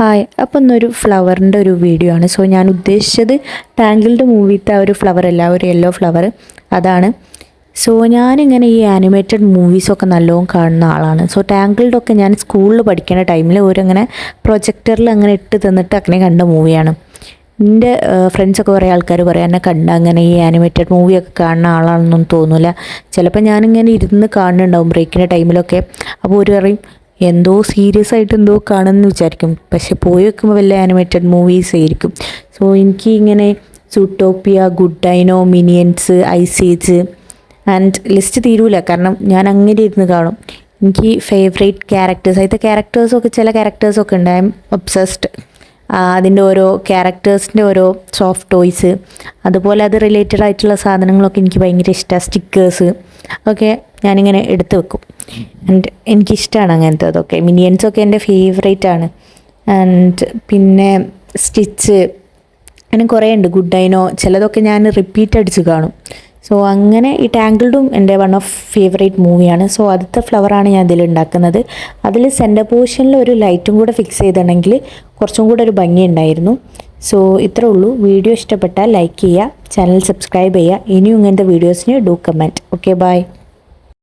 Hi, അപ്പം ഇന്നൊരു ഫ്ലവറിൻ്റെ ഒരു വീഡിയോ ആണ്. സോ ഞാൻ ഉദ്ദേശിച്ചത് ടാങ്കിൾഡ് മൂവിത്തെ ആ ഒരു ഫ്ലവർ അല്ല, ഒരു യെല്ലോ ഫ്ലവർ അതാണ്. സോ ഞാനിങ്ങനെ ഈ ആനിമേറ്റഡ് മൂവീസൊക്കെ നല്ലോണം കാണുന്ന ആളാണ്. സോ ടാങ്കിൾഡൊക്കെ ഞാൻ സ്കൂളിൽ പഠിക്കുന്ന ടൈമിൽ ഓരങ്ങനെ പ്രൊജക്ടറിൽ അങ്ങനെ ഇട്ട് തന്നിട്ട് അങ്ങനെ കണ്ട മൂവിയാണ്. എൻ്റെ ഫ്രണ്ട്സൊക്കെ കുറേ ആൾക്കാർ പറയാം എന്നെ കണ്ട അങ്ങനെ ഈ ആനിമേറ്റഡ് മൂവിയൊക്കെ കാണുന്ന ആളാണെന്നൊന്നും തോന്നില്ല. ചിലപ്പോൾ ഞാനിങ്ങനെ ഇരുന്ന് കാണുന്നുണ്ടാവും ബ്രേക്കിൻ്റെ ടൈമിലൊക്കെ. അപ്പോൾ ഒരു പറയും എന്തോ സീരിയസ് ആയിട്ട് എന്തോ കാണുമെന്ന് വിചാരിക്കും, പക്ഷെ പോയി വെക്കുമ്പോൾ വല്ല ആനിമേറ്റഡ് മൂവീസ് ആയിരിക്കും. സോ എനിക്ക് ഇങ്ങനെ Zootopia, Good Dino, Minions, Ice Age and list തീരൂല, കാരണം ഞാൻ അങ്ങനെ ഇരുന്ന് കാണും. എനിക്ക് ഫേവറേറ്റ് ക്യാരക്ടേഴ്സ് അതിൻ്റെ ക്യാരക്ടേഴ്സൊക്കെ ചില ക്യാരക്ടേഴ്സൊക്കെ ഉണ്ട്, ഐ എം ഒബ്സസ്ഡ്. അതിൻ്റെ ഓരോ ക്യാരക്ടേഴ്സിൻ്റെ ഓരോ സോഫ്റ്റ് ടോയ്സ്, അതുപോലെ അത് റിലേറ്റഡ് ആയിട്ടുള്ള സാധനങ്ങളൊക്കെ എനിക്ക് ഭയങ്കര ഇഷ്ടമാണ്. സ്റ്റിക്കേഴ്സ് ഒക്കെ ഞാനിങ്ങനെ എടുത്ത് വെക്കും. ആൻഡ് എനിക്കിഷ്ടമാണ് അങ്ങനത്തെ അതൊക്കെ. മിനിയൻസൊക്കെ എൻ്റെ ഫേവറേറ്റ് ആണ്. ആൻഡ് പിന്നെ സ്റ്റിച്ച് അങ്ങനെ കുറേ ഉണ്ട്. ഗുഡ് ഡൈനോ ചിലതൊക്കെ ഞാൻ റിപ്പീറ്റ് അടിച്ച് കാണും. സോ അങ്ങനെ ഈ ടാങ്കിൾഡും എൻ്റെ വൺ ഓഫ് ഫേവറേറ്റ് മൂവിയാണ്. സോ ആദ്യത്തെ ഫ്ലവറാണ് ഞാൻ ഇതിൽ ഉണ്ടാക്കുന്നത്. അതിൽ സെൻറ്റർ പോർഷനിൽ ഒരു ലൈറ്റും കൂടെ ഫിക്സ് ചെയ്തിട്ടുണ്ടെങ്കിൽ കുറച്ചും കൂടെ ഒരു ഭംഗി ഉണ്ടായിരുന്നു. സോ ഇത്രേ ഉള്ളൂ. വീഡിയോ ഇഷ്ടപ്പെട്ടാൽ ലൈക്ക് ചെയ്യുക, ചാനൽ സബ്സ്ക്രൈബ് ചെയ്യുക. ഇനിയും ഇങ്ങനത്തെ വീഡിയോസിന് ഡു കമൻറ്റ്. Okay, by.